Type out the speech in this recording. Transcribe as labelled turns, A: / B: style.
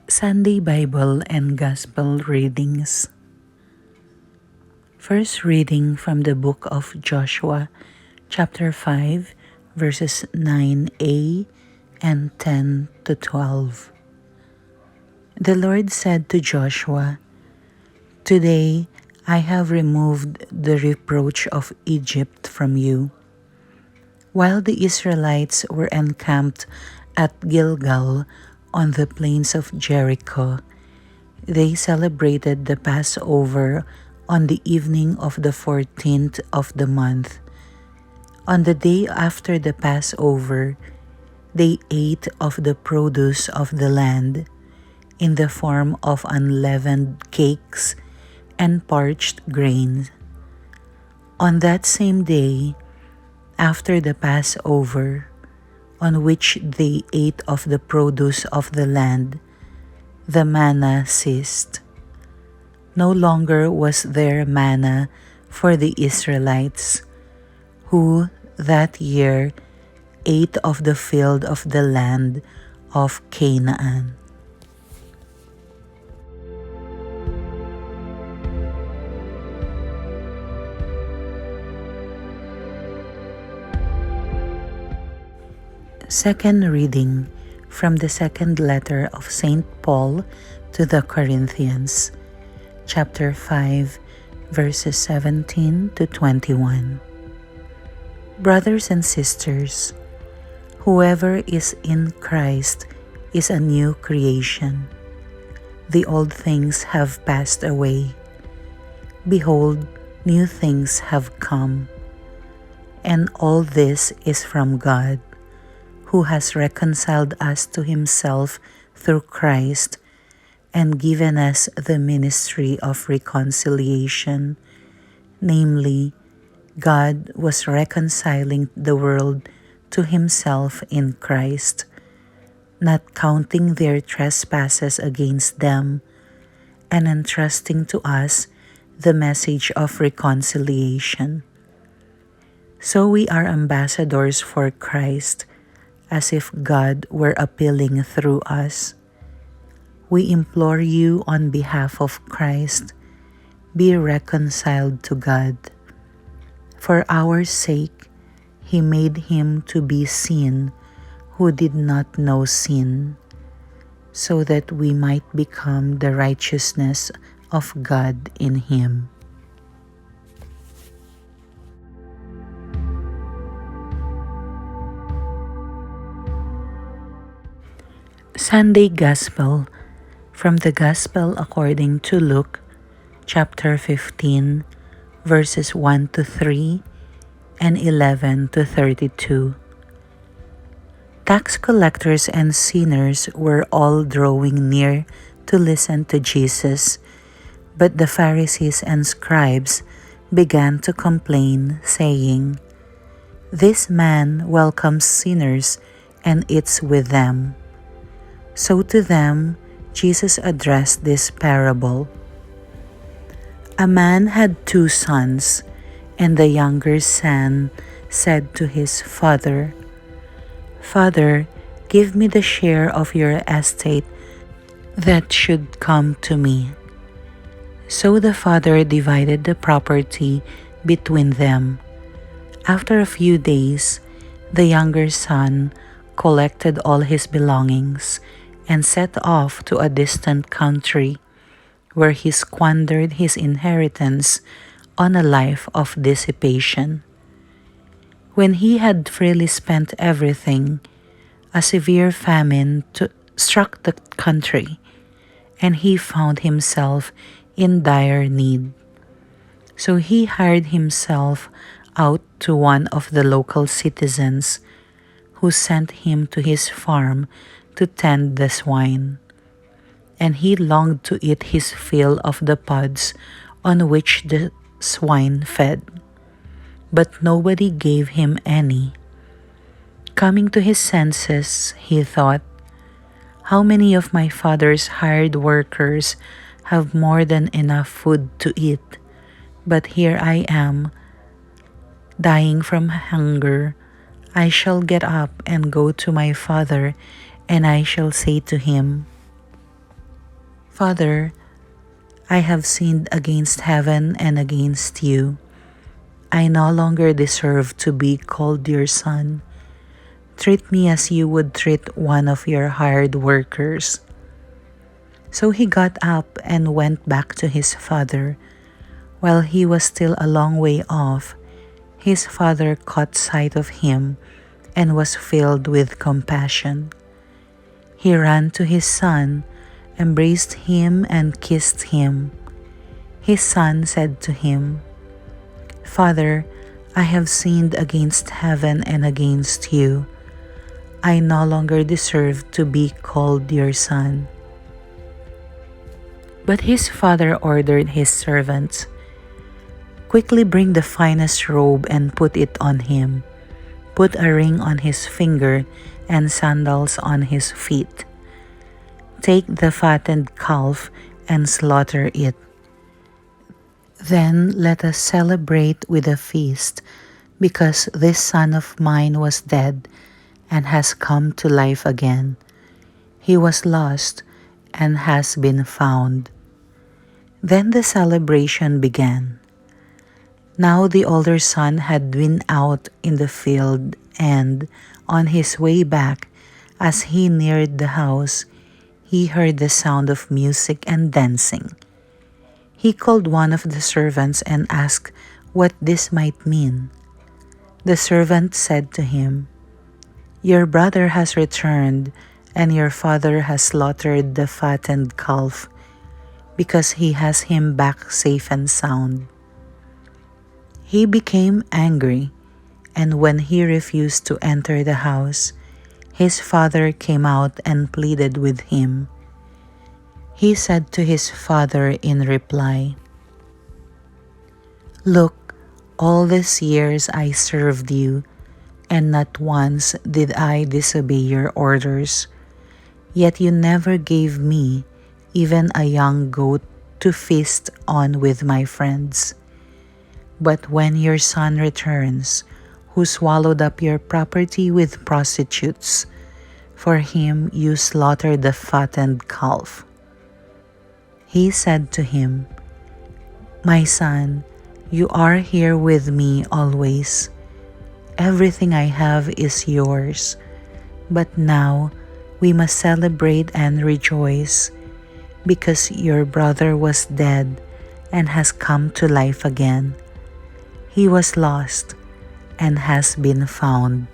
A: Sunday Bible and Gospel readings. First reading from the book of Joshua, chapter 5, verses 9a and 10 to 12. The Lord said to Joshua, "Today I have removed the reproach of Egypt from you." While the Israelites were encamped at Gilgal on the plains of Jericho, they celebrated the Passover on the evening of the 14th of the month. On the day after the Passover, they ate of the produce of the land in the form of unleavened cakes and parched grains. On that same day, after the Passover, on which they ate of the produce of the land, the manna ceased. No longer was there manna for the Israelites, who that year ate of the field of the land of Canaan. Second reading from the second letter of St. Paul to the Corinthians, chapter 5, verses 17 to 21. Brothers and sisters, whoever is in Christ is a new creation. The old things have passed away. Behold, new things have come. And all this is from God, who has reconciled us to himself through Christ and given us the ministry of reconciliation. Namely, God was reconciling the world to himself in Christ, not counting their trespasses against them, and entrusting to us the message of reconciliation. So we are ambassadors for Christ, as if God were appealing through us. We implore you on behalf of Christ, be reconciled to God. For our sake, he made him to be sin who did not know sin, so that we might become the righteousness of God in him. Sunday Gospel from the Gospel according to Luke, chapter 15, verses 1 to 3 and 11 to 32. Tax collectors and sinners were all drawing near to listen to Jesus, but the Pharisees and scribes began to complain, saying, "This man welcomes sinners and eats with them." So to them, Jesus addressed this parable. A man had 2 sons, and the younger son said to his father, "Father, give me the share of your estate that should come to me." So the father divided the property between them. After a few days, the younger son collected all his belongings and set off to a distant country, where he squandered his inheritance on a life of dissipation. When he had freely spent everything, a severe famine struck the country, and he found himself in dire need. So he hired himself out to one of the local citizens, who sent him to his farm to tend the swine. And he longed to eat his fill of the pods on which the swine fed, but nobody gave him any. Coming to his senses, he thought, "How many of my father's hired workers have more than enough food to eat, but here I am, dying from hunger. I shall get up and go to my father, and I shall say to him, Father, I have sinned against heaven and against you. I no longer deserve to be called your son. Treat me as you would treat one of your hired workers." So he got up and went back to his father. While he was still a long way off, his father caught sight of him and was filled with compassion. He ran to his son, embraced him, and kissed him. His son said to him, "Father, I have sinned against heaven and against you. I no longer deserve to be called your son." But his father ordered his servants, "Quickly bring the finest robe and put it on him. Put a ring on his finger and sandals on his feet. Take the fattened calf and slaughter it. Then let us celebrate with a feast, because this son of mine was dead and has come to life again. He was lost and has been found." Then the celebration began. Now the older son had been out in the field, and on his way back, as he neared the house, he heard the sound of music and dancing. He called one of the servants and asked what this might mean. The servant said to him, "Your brother has returned, and your father has slaughtered the fattened calf, because he has him back safe and sound." He became angry, and when he refused to enter the house, his father came out and pleaded with him. He said to his father in reply, "Look, all these years I served you, and not once did I disobey your orders. Yet you never gave me even a young goat to feast on with my friends. But when your son returns, who swallowed up your property with prostitutes, for him you slaughtered the fattened calf." He said to him, "My son, you are here with me always. Everything I have is yours. But now we must celebrate and rejoice, because your brother was dead and has come to life again. He was lost and has been found."